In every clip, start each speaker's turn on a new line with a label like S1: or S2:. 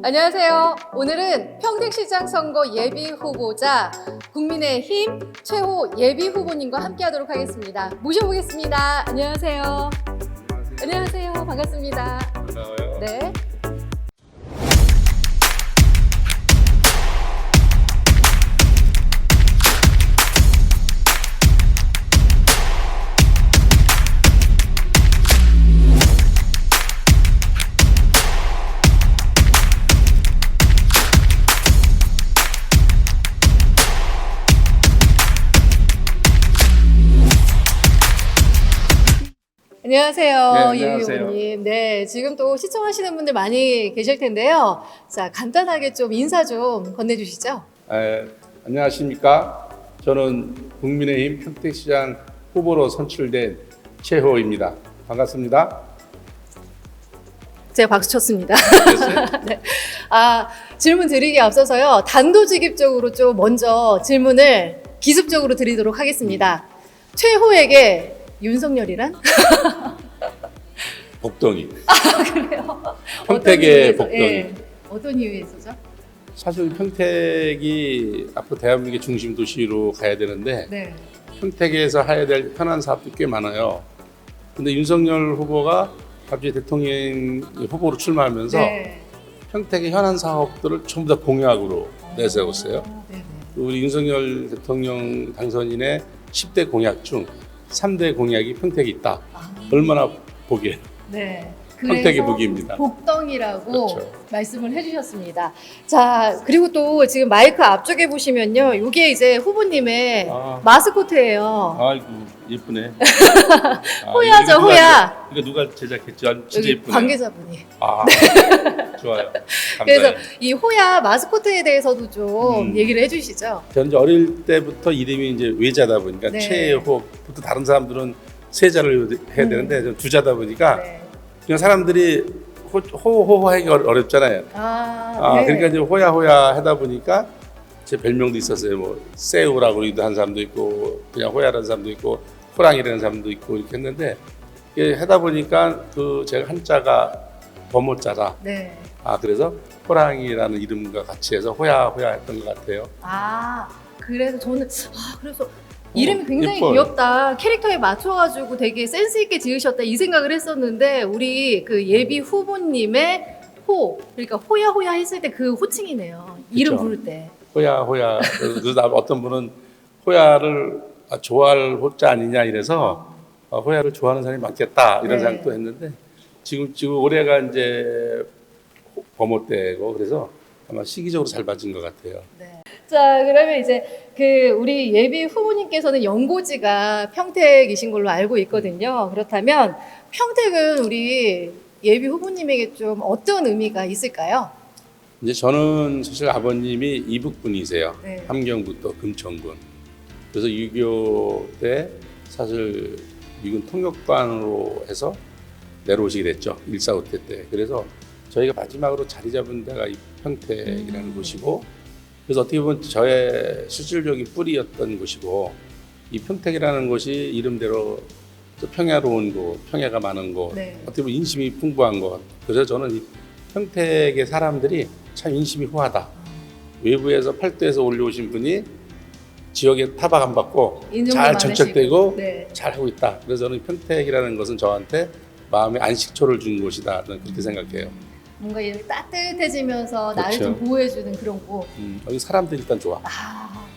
S1: 안녕하세요. 오늘은 평택시장 선거 예비 후보자 국민의힘 최호 예비 후보님과 함께 하도록 하겠습니다. 모셔보겠습니다. 안녕하세요. 안녕하세요. 반갑습니다.
S2: 반가워요.
S1: 네. 안녕하세요.
S2: 네,
S1: 유
S2: 안녕하세요.
S1: 후보님. 네, 지금 또 시청하시는 분들 많이 계실 텐데요. 자, 간단하게 좀 인사 좀 건네주시죠.
S2: 안녕하십니까. 저는 국민의힘 평택시장 후보로 선출된 최호입니다. 반갑습니다.
S1: 제가 박수 쳤습니다.
S2: 됐어요?
S1: 네. 질문 드리기 앞서서요. 단도직입적으로 좀 먼저 질문을 기습적으로 드리도록 하겠습니다. 최호에게 윤석열이란?
S2: 복덩이.
S1: 그래요?
S2: 평택의 복덩이.
S1: 예, 어떤 이유에서죠?
S2: 사실 평택이 앞으로 대한민국의 중심 도시로 가야 되는데
S1: 네.
S2: 평택에서 해야 될 현안 사업도 꽤 많아요. 근데 윤석열 후보가 갑자기 대통령 후보로 출마하면서
S1: 네.
S2: 평택의 현안 사업들을 전부 다 공약으로 내세웠어요.
S1: 네네.
S2: 우리 윤석열 대통령 당선인의 10대 공약 중 3대 공약이 평택에 있다. 얼마나 보기에
S1: 네.
S2: 평택의
S1: 그래서
S2: 복입니다.
S1: 복덩이라고
S2: 그렇죠.
S1: 말씀을 해주셨습니다. 자, 그리고 또 지금 마이크 앞쪽에 보시면요. 이게 이제 후보님의 마스코트예요.
S2: 아이고 예쁘네.
S1: 호야죠,
S2: 이거 누가-
S1: 호야.
S2: 이거 누가 제작했죠? 진짜
S1: 여기
S2: 예쁘네.
S1: 관계자분이.
S2: 좋아요.
S1: 그래서
S2: 감사해요.
S1: 이 호야 마스코트에 대해서도 좀 얘기를 해주시죠.
S2: 저는 이제 어릴 때부터 이름이 이제 외자다 보니까
S1: 네.
S2: 최호. 보통 다른 사람들은 세자를 해야 되는데 저는 두자다 보니까
S1: 네.
S2: 그냥 사람들이 호호하기 어렵잖아요.
S1: 네.
S2: 그러니까 이제 호야호야 하다 보니까 제 별명도 있었어요. 뭐 새우라고 그러기도 한 사람도 있고 그냥 호야라는 사람도 있고 호랑이라는 사람도 있고 이렇게 했는데 이게 하다 보니까 그 제가 한자가 범호자라.
S1: 네.
S2: 그래서 호랑이라는 이름과 같이 해서 호야호야 했던 것 같아요.
S1: 그래서 저는 그래서 이름이 굉장히
S2: 예뻐요.
S1: 귀엽다. 캐릭터에 맞춰가지고 되게 센스 있게 지으셨다 이 생각을 했었는데 우리 그 예비 후보님의 그러니까 호야호야 했을 때 그 호칭이네요. 이름
S2: 그쵸.
S1: 부를 때.
S2: 호야호야. 그래서 어떤 분은 호야를 좋아할 호자 아니냐 이래서 호야를 좋아하는 사람이 많겠다 이런
S1: 네.
S2: 생각도 했는데 지금 올해가 이제 범호 때고 그래서 아마 시기적으로 잘 맞은 것 같아요.
S1: 네. 자, 그러면 이제 그 우리 예비 후보님께서는 연고지가 평택이신 걸로 알고 있거든요. 그렇다면 평택은 우리 예비 후보님에게 좀 어떤 의미가 있을까요?
S2: 이제 저는 사실 아버님이 이북분이세요.
S1: 네.
S2: 함경부터 금천군. 그래서 6.25 때 사실 미군 통역반으로 해서 내려오시게 됐죠. 1.4.5 때. 그래서 저희가 마지막으로 자리 잡은 데가 이 평택이라는 곳이고 그래서 어떻게 보면 저의 실질적인 뿌리였던 곳이고 이 평택이라는 곳이 이름대로 평야로운 곳, 평야가 많은 곳,
S1: 네.
S2: 어떻게 보면 인심이 풍부한 곳. 그래서 저는 이 평택의 사람들이 참 인심이 후하다. 외부에서 팔도에서 올려오신 분이 지역에 타박 안 받고
S1: 인정도
S2: 잘
S1: 많으시고.
S2: 정착되고
S1: 네.
S2: 잘 하고 있다. 그래서 저는 평택이라는 것은 저한테 마음의 안식처를 준 곳이다. 저는 그렇게 생각해요.
S1: 뭔가 이렇게 따뜻해지면서 나를
S2: 그렇죠.
S1: 좀 보호해주는 그런 곳.
S2: 여기 사람들이 일단 좋아.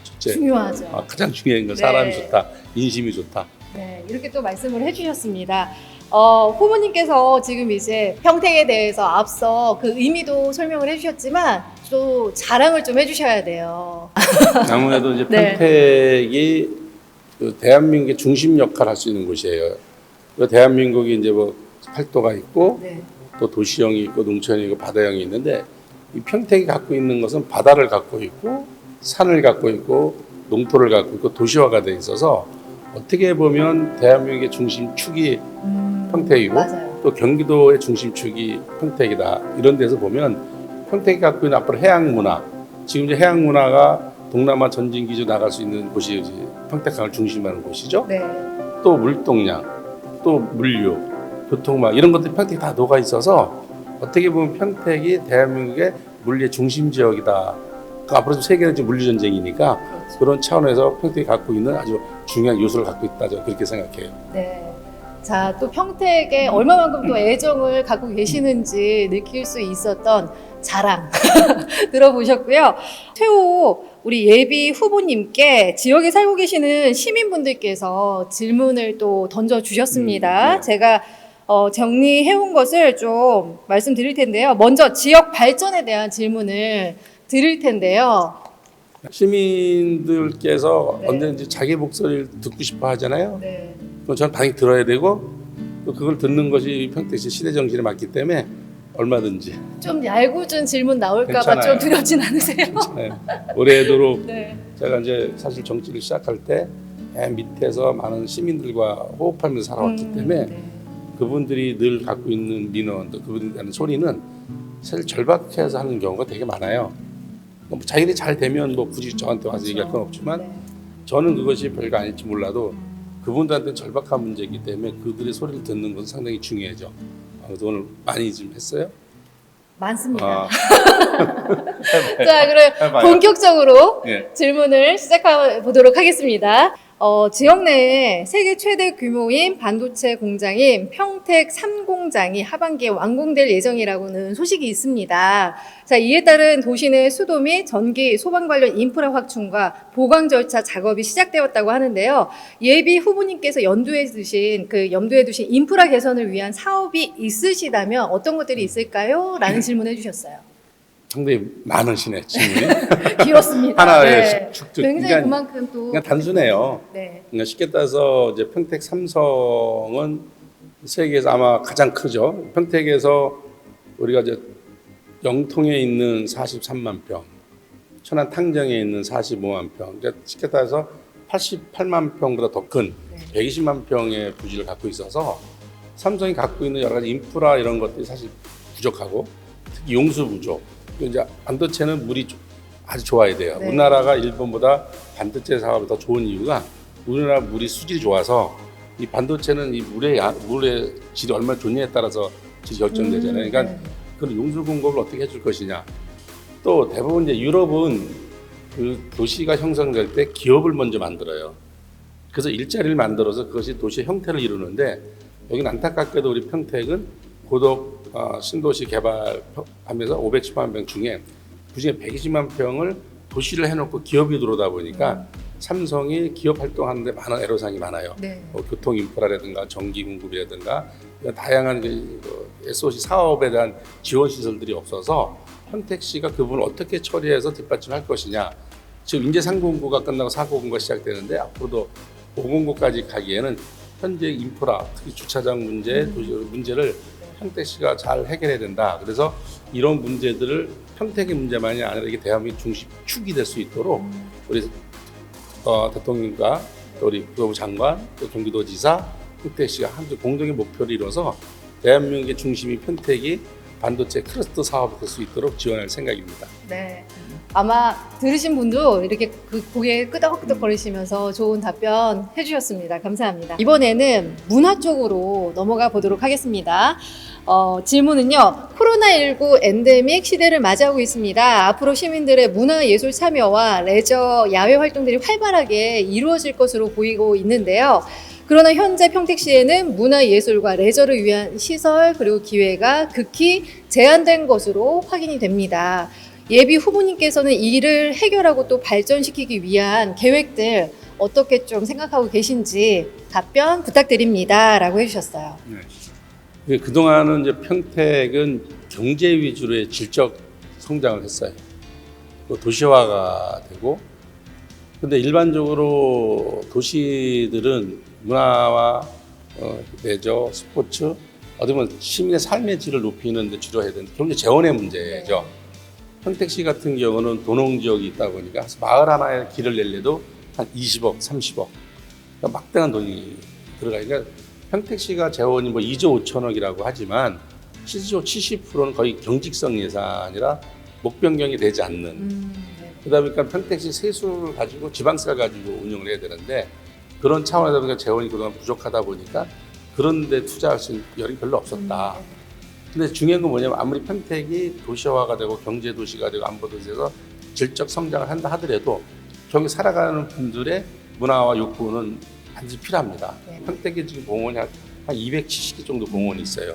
S2: 첫째.
S1: 중요하죠.
S2: 가장 중요한 건
S1: 네.
S2: 사람이 좋다. 인심이 좋다.
S1: 네, 이렇게 또 말씀을 해주셨습니다. 후보님께서 지금 이제 평택에 대해서 앞서 그 의미도 설명을 해주셨지만 또 자랑을 좀 해주셔야 돼요.
S2: 아무래도 이제
S1: 네.
S2: 평택이 그 대한민국의 중심 역할을 할 수 있는 곳이에요. 그 대한민국이 이제 뭐 팔도가 있고
S1: 네.
S2: 또 도시형이 있고 농촌이 있고 바다형이 있는데 이 평택이 갖고 있는 것은 바다를 갖고 있고 산을 갖고 있고 농토를 갖고 있고 도시화가 돼 있어서 어떻게 보면 대한민국의 중심축이 평택이고
S1: 맞아요.
S2: 또 경기도의 중심축이 평택이다. 이런 데서 보면 평택이 갖고 있는 앞으로 해양 문화, 지금 이제 해양 문화가 동남아 전진 기조 나갈 수 있는 곳이 평택항을 중심하는 곳이죠.
S1: 네.
S2: 또 물동량, 또 물류, 교통망 이런 것들이 평택에 다 녹아 있어서 어떻게 보면 평택이 대한민국의 물리의 중심 지역이다. 앞으로도 세계는 지금 물리 전쟁이니까
S1: 그렇죠.
S2: 그런 차원에서 평택이 갖고 있는 아주 중요한 요소를 갖고 있다. 저는 그렇게 생각해요.
S1: 네. 자, 또 평택에 얼마만큼 또 애정을 갖고 계시는지 느낄 수 있었던 자랑 들어보셨고요. 최후 우리 예비 후보님께 지역에 살고 계시는 시민분들께서 질문을 또 던져주셨습니다.
S2: 네.
S1: 제가 정리해온 것을 좀 말씀드릴 텐데요. 먼저 지역 발전에 대한 질문을 드릴 텐데요.
S2: 시민들께서
S1: 네.
S2: 언제든지 자기 목소리를 듣고 싶어 하잖아요.
S1: 네.
S2: 그럼 저는 당연히 들어야 되고 또 그걸 듣는 것이 평택시 시대 정신에 맞기 때문에 얼마든지
S1: 좀 얄궂은 질문 나올까봐
S2: 괜찮아요.
S1: 좀 두렵진 않으세요?
S2: 괜찮아요. 올해도록
S1: 네.
S2: 제가 이제 사실 정치를 시작할 때 맨 밑에서 많은 시민들과 호흡하면서 살아왔기 때문에
S1: 네.
S2: 그분들이 늘 갖고 있는 민원, 또 그분들이 하는 소리는 사실 절박해서 하는 경우가 되게 많아요. 뭐 자기들이 잘 되면 뭐 굳이 저한테 와서 얘기할 건 없지만
S1: 네.
S2: 저는 그것이 별거 아닐지 몰라도 그분들한테는 절박한 문제이기 때문에 그들의 소리를 듣는 것은 상당히 중요하죠. 그래서 오늘 많이 좀 했어요.
S1: 많습니다.
S2: 아,
S1: 자, 그럼
S2: 해봐요.
S1: 본격적으로
S2: 예.
S1: 질문을 시작해 보도록 하겠습니다. 지역 내에 세계 최대 규모인 반도체 공장인 평택 3공장이 하반기에 완공될 예정이라고는 소식이 있습니다. 자, 이에 따른 도시 내 수도 및 전기, 소방 관련 인프라 확충과 보강 절차 작업이 시작되었다고 하는데요. 예비 후보님께서 염두에 두신 인프라 개선을 위한 사업이 있으시다면 어떤 것들이 있을까요? 라는 질문을 해주셨어요.
S2: 상당히 많으시네 질문이.
S1: 길었습니다.
S2: 하나에 축축.
S1: 굉장히
S2: 그러니까
S1: 그만큼 또
S2: 그냥 단순해요.
S1: 네.
S2: 그러니까 쉽게 따서 이제 평택 삼성은 세계에서 아마 가장 크죠. 평택에서 우리가 이제 영통에 있는 43만 평, 천안 탕정에 있는 45만 평, 그러니까 쉽게 따서 88만 평보다 더 큰 120만 평의 부지를 갖고 있어서 삼성이 갖고 있는 여러 가지 인프라 이런 것들이 사실 부족하고 특히 용수 부족. 이제 반도체는 물이 아주 좋아야 돼요.
S1: 네.
S2: 우리나라가 일본보다 반도체 사업이 더 좋은 이유가 우리나라 물이 수질이 좋아서 이 반도체는 이 물의 질이 얼마나 좋냐에 따라서 질이 결정되잖아요. 그러니까
S1: 네.
S2: 그런 용수 공급을 어떻게 해줄 것이냐. 또 대부분 이제 유럽은 그 도시가 형성될 때 기업을 먼저 만들어요. 그래서 일자리를 만들어서 그것이 도시의 형태를 이루는데 여기는 안타깝게도 우리 평택은 고덕 신도시 개발하면서 510만 평 중에 그중에 120만 평을 도시를 해놓고 기업이 들어오다 보니까 삼성이 기업 활동하는데 많은 애로사항이 많아요.
S1: 네.
S2: 교통 인프라라든가 전기 공급이라든가 다양한 SOC 사업에 대한 지원 시설들이 없어서 평택시가 그 부분을 어떻게 처리해서 뒷받침할 것이냐. 지금 인제 3공구가 끝나고 4공구가 시작되는데 앞으로도 5공구까지 가기에는 현재 인프라, 특히 주차장 문제, 도시 문제를 평택시가 잘 해결해야 된다. 그래서 이런 문제들을 평택의 문제만이 아니라 이게 대한민국 중심 축이 될 수 있도록 우리 대통령과 또 우리 국토부 장관, 또 경기도지사, 평택시가 함께 공동의 목표를 이뤄서 대한민국의 중심이 평택이 반도체 클러스터 사업이 될 수 있도록 지원할 생각입니다.
S1: 네. 아마 들으신 분도 이렇게 그 고개 끄덕끄덕 거리시면서 좋은 답변 해주셨습니다. 감사합니다. 이번에는 문화 쪽으로 넘어가 보도록 하겠습니다. 질문은요. 코로나19 엔데믹 시대를 맞이하고 있습니다. 앞으로 시민들의 문화예술 참여와 레저 야외 활동들이 활발하게 이루어질 것으로 보이고 있는데요. 그러나 현재 평택시에는 문화예술과 레저를 위한 시설 그리고 기회가 극히 제한된 것으로 확인이 됩니다. 예비 후보님께서는 이를 해결하고 또 발전시키기 위한 계획들 어떻게 좀 생각하고 계신지 답변 부탁드립니다. 라고 해주셨어요.
S2: 네. 그동안은 이제 평택은 경제 위주로의 질적 성장을 했어요. 또 도시화가 되고, 근데 일반적으로 도시들은 문화와 레저, 스포츠, 어떻게 보면 시민의 삶의 질을 높이는 데 주로 해야 되는데 경제 재원의 문제죠. 평택시 같은 경우는 도농 지역이 있다 보니까 마을 하나에 길을 내려도 한 20억, 30억. 그러니까 막대한 돈이 들어가니까 평택시가 재원이 뭐 2조 5천억이라고 하지만 실제로 70%는 거의 경직성 예산이라 목변경이 되지 않는. 그러다 보니까 평택시 세수를 가지고 지방세를 가지고 운영을 해야 되는데 그런 차원에서 보니까 재원이 그동안 부족하다 보니까 그런 데 투자할 수 있는 여력이 별로 없었다. 근데 중요한 건 뭐냐면 아무리 평택이 도시화가 되고 경제 도시가 되고 안보도시에서 질적 성장을 한다 하더라도 저기 살아가는 분들의 문화와 욕구는 반드시 필요합니다.
S1: 네.
S2: 평택에 지금 공원이 한 270개 정도 공원이 있어요.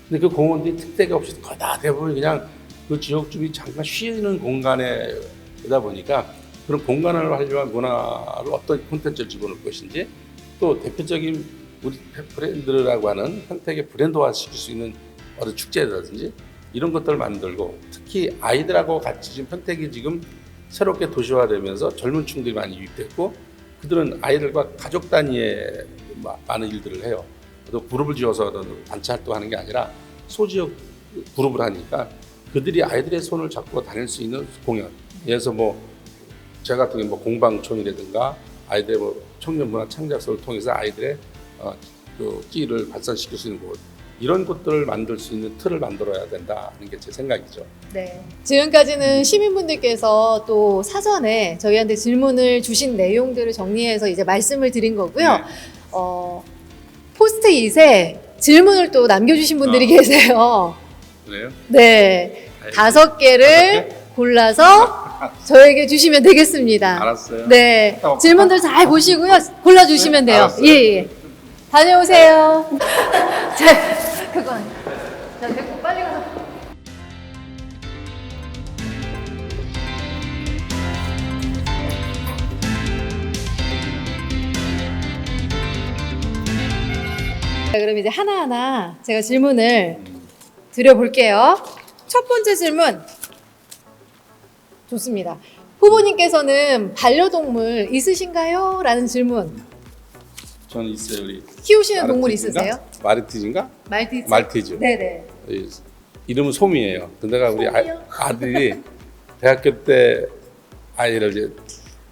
S2: 근데 그 공원들이 특대가 없이 거의 다 대부분 그냥 그 지역 주민이 잠깐 쉬는 공간에다 보니까 그런 공간을 활용한 문화를 어떤 콘텐츠를 집어넣을 것인지 또 대표적인 우리 브랜드라고 하는 평택의 브랜드화 시킬 수 있는 어떤 축제라든지 이런 것들을 만들고 특히 아이들하고 같이 지금 평택이 지금 새롭게 도시화되면서 젊은 층들이 많이 유입됐고 그들은 아이들과 가족 단위의 많은 일들을 해요. 또 그룹을 지어서 단체 활동하는 게 아니라 소지역 그룹을 하니까 그들이 아이들의 손을 잡고 다닐 수 있는 공연. 예를 들어서 뭐 제가 같은 경우 뭐 공방촌이라든가 아이들의 뭐 청년 문화 창작소를 통해서 아이들의 그 끼를 발산시킬 수 있는 곳. 이런 것들을 만들 수 있는 틀을 만들어야 된다는 게 제 생각이죠.
S1: 네. 지금까지는 시민분들께서 또 사전에 저희한테 질문을 주신 내용들을 정리해서 이제 말씀을 드린 거고요.
S2: 네.
S1: 포스트잇에 질문을 또 남겨주신 분들이 계세요.
S2: 그래요?
S1: 네. 5개를 골라서 저에게 주시면 되겠습니다.
S2: 알았어요.
S1: 네. 질문들 잘 보시고요. 골라주시면 돼요.
S2: 알았어요.
S1: 예, 예. 다녀오세요. 자, 그건. 자, 됐고, 빨리 가서. 자, 그럼 이제 하나하나 제가 질문을 드려볼게요. 첫 번째 질문. 좋습니다. 후보님께서는 반려동물 있으신가요? 라는 질문.
S2: 저는 있어요. 우리
S1: 키우시는 동물
S2: 마르티즈인가?
S1: 있으세요?
S2: 마르티즈인가?
S1: 말티즈.
S2: 말티즈.
S1: 네네.
S2: 이름은 소미예요. 근데가 우리
S1: 소미요?
S2: 아들이 대학교 때 아이를 이제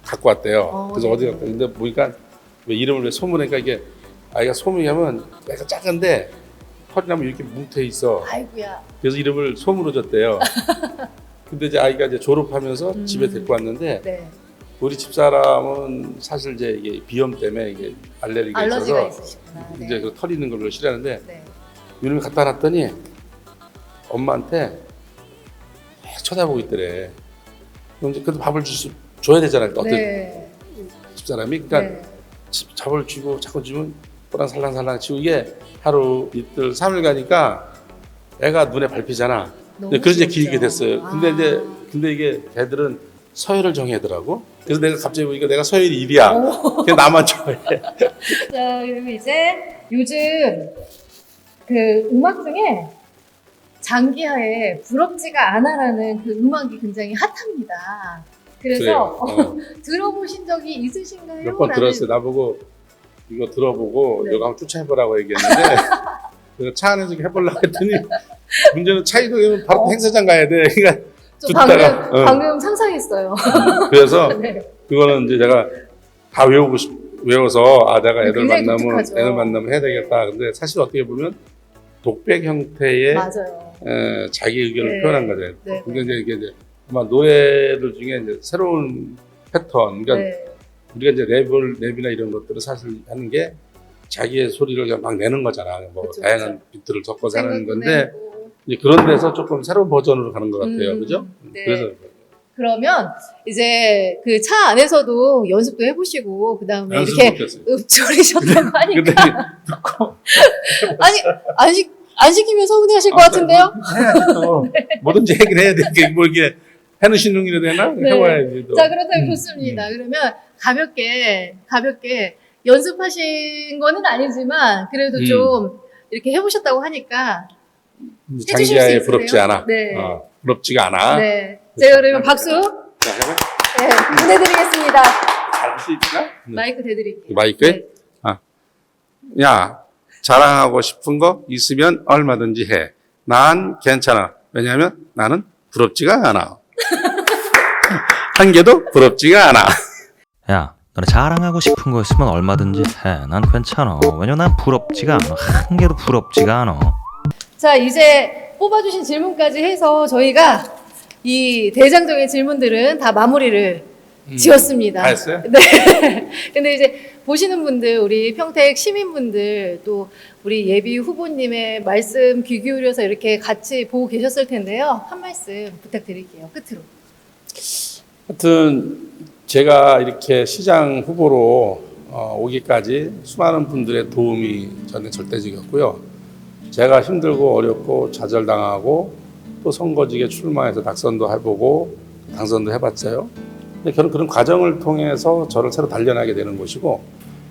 S2: 갖고 왔대요. 그래서
S1: 네.
S2: 어디 갔다. 근데 보니까 왜 이름을 왜 소미니까 이게 아이가 소미하면 애가 작은데 털이나면 이렇게 뭉태 있어.
S1: 아이고야.
S2: 그래서 이름을 솜으로 줬대요. 근데 이제 아이가 이제 졸업하면서 집에 데리고 왔는데
S1: 네.
S2: 우리 집사람은 사실 이제 이게 비염 때문에 이게 알레르기가
S1: 알러지가
S2: 있어서
S1: 있으시구나. 네.
S2: 이제 그 털 있는 걸 싫어하는데
S1: 네.
S2: 이놈이 갖다 놨더니 엄마한테 계속 쳐다보고 있더래. 그럼 이제 그래도 밥을 줘야 되잖아요. 어떤
S1: 네.
S2: 집사람이. 그러니까
S1: 네.
S2: 밥을 주고 자꾸 주면 또랑 살랑살랑 치고 이게 하루 이틀 3일 가니까 애가 눈에 밟히잖아.
S1: 너무
S2: 그래서 이제
S1: 귀엽죠.
S2: 길게 됐어요. 근데
S1: 아.
S2: 이제 근데 이게 개들은 서열을 정해더라고. 그래서 내가 갑자기 보니까 내가 서열이 1이야. 그냥 나만 좋아해.
S1: 자, 그리고 이제 요즘 그 음악 중에 장기하에 부럽지가 않아라는 그 음악이 굉장히 핫합니다. 그래서
S2: 그래요.
S1: 들어보신 적이 있으신가요?
S2: 몇 번
S1: 라는-
S2: 들었어요. 나보고 이거 들어보고
S1: 네.
S2: 이거 한번 추천해보라고 얘기했는데 그래서 차 안에서 해보려고 했더니 문제는 차 이동하면 바로 행사장 가야 돼. 그러니까
S1: 저
S2: 듣다가,
S1: 방금 상상했어요.
S2: 그래서
S1: 네.
S2: 그거는 이제 제가 다 외워서 내가 애들
S1: 굉장히
S2: 만나면
S1: 독특하죠.
S2: 애들 만나면 해야 되겠다. 근데 사실 어떻게 보면 독백 형태의
S1: 맞아요.
S2: 자기 의견을
S1: 네.
S2: 표현한 거죠.
S1: 네.
S2: 근데 이제 이게 이제 아마 노래들 중에 이제 새로운 패턴, 그러니까
S1: 네.
S2: 우리가 이제 랩이나 이런 것들을 사실 하는 게 자기의 소리를 그냥 막 내는 거잖아. 뭐
S1: 그쵸,
S2: 다양한 비트를 섞어서 하는
S1: 생각도
S2: 건데
S1: 내고.
S2: 이제 그런 데서 조금 새로운 버전으로 가는 것 같아요. 그죠?
S1: 네.
S2: 그래서
S1: 그러면 이제 그 차 안에서도 연습도 해보시고 그 다음에 이렇게
S2: 못했어요.
S1: 졸이셨다고
S2: 근데
S1: 하니까
S2: 듣고
S1: 아니 안 시키면 서운해하실 것 같은데요?
S2: 해야죠. 뭐든지 얘기를 해야 돼. 이게 뭐 이게 해놓으시는 일이 되나?
S1: 네.
S2: 해봐야지. 또.
S1: 자 그렇다면 좋습니다. 그러면 가볍게 연습하신 거는 아니지만 그래도 좀 이렇게 해보셨다고 하니까 해주실 수
S2: 장기하에
S1: 있으세요?
S2: 부럽지 않아.
S1: 네.
S2: 부럽지가 않아.
S1: 네. 제가 그러면 박수
S2: 자, 해봐.
S1: 네, 보내드리겠습니다.
S2: 잘할 수 있나?
S1: 마이크 대드릴게요.
S2: 마이크?
S1: 네.
S2: 야, 자랑하고 싶은 거 있으면 얼마든지 해. 난 괜찮아. 왜냐하면 나는 부럽지가 않아. 한 개도 부럽지가 않아.
S3: 야, 너네 자랑하고 싶은 거 있으면 얼마든지 해. 난 괜찮아. 왜냐면 난 부럽지가 않아. 한 개도 부럽지가 않아.
S1: 자, 이제 뽑아주신 질문까지 해서 저희가 이 대장정의 질문들은 다 마무리를 지었습니다.
S2: 다 했어요?
S1: 네. 근데 이제 보시는 분들, 우리 평택 시민분들, 또 우리 예비 후보님의 말씀 귀 기울여서 이렇게 같이 보고 계셨을 텐데요. 한 말씀 부탁드릴게요. 끝으로.
S2: 하여튼 제가 이렇게 시장 후보로 오기까지 수많은 분들의 도움이 저는 절대적이었고요. 제가 힘들고 어렵고 좌절당하고 또 선거직에 출마해서 낙선도 해보고 당선도 해봤어요. 근데 저는 그런 과정을 통해서 저를 새로 단련하게 되는 것이고,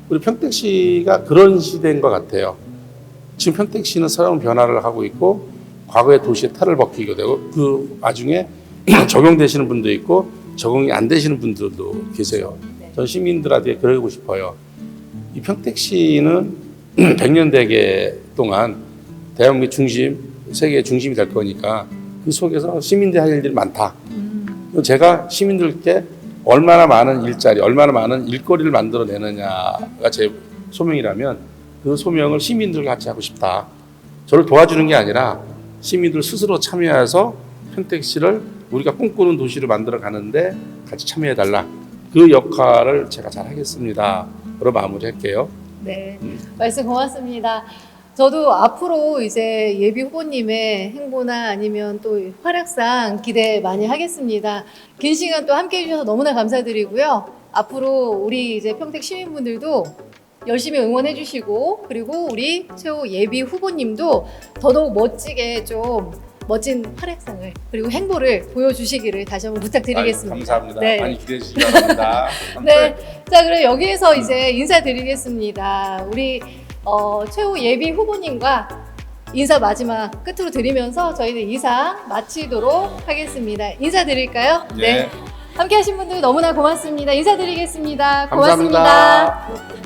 S2: 우리 평택시가 그런 시대인 것 같아요. 지금 평택시는 새로운 변화를 하고 있고 과거의 도시의 탈을 벗기게 되고, 그 와중에 적용되시는 분도 있고 적응이 안 되시는 분들도 계세요. 전 시민들한테 그러고 싶어요. 이 평택시는 100년 대계 동안 대한민국 중심, 세계의 중심이 될 거니까 그 속에서 시민들이 할 일들이 많다. 제가 시민들께 얼마나 많은 일자리, 얼마나 많은 일거리를 만들어내느냐가 제 소명이라면 그 소명을 시민들과 같이 하고 싶다. 저를 도와주는 게 아니라 시민들 스스로 참여해서 평택시를 우리가 꿈꾸는 도시를 만들어 가는데 같이 참여해달라. 그 역할을 제가 잘 하겠습니다. 그로 마무리할게요.
S1: 네, 말씀 고맙습니다. 저도 앞으로 이제 예비 후보님의 행보나 아니면 또 활약상 기대 많이 하겠습니다. 긴 시간 또 함께 해주셔서 너무나 감사드리고요. 앞으로 우리 이제 평택 시민분들도 열심히 응원해 주시고, 그리고 우리 최후 예비 후보님도 더더욱 멋지게 좀 멋진 활약상을 그리고 행보를 보여주시기를 다시 한번 부탁드리겠습니다.
S2: 감사합니다.
S1: 네.
S2: 많이 기대해 주시기 바랍니다.
S1: 네, 자 그럼 여기에서 이제 인사드리겠습니다. 우리 최후 예비 후보님과 인사 마지막 끝으로 드리면서 저희는 이상 마치도록 하겠습니다. 인사드릴까요?
S2: 네.
S1: 함께 하신 분들 너무나 고맙습니다. 인사드리겠습니다.
S2: 감사합니다.
S1: 고맙습니다.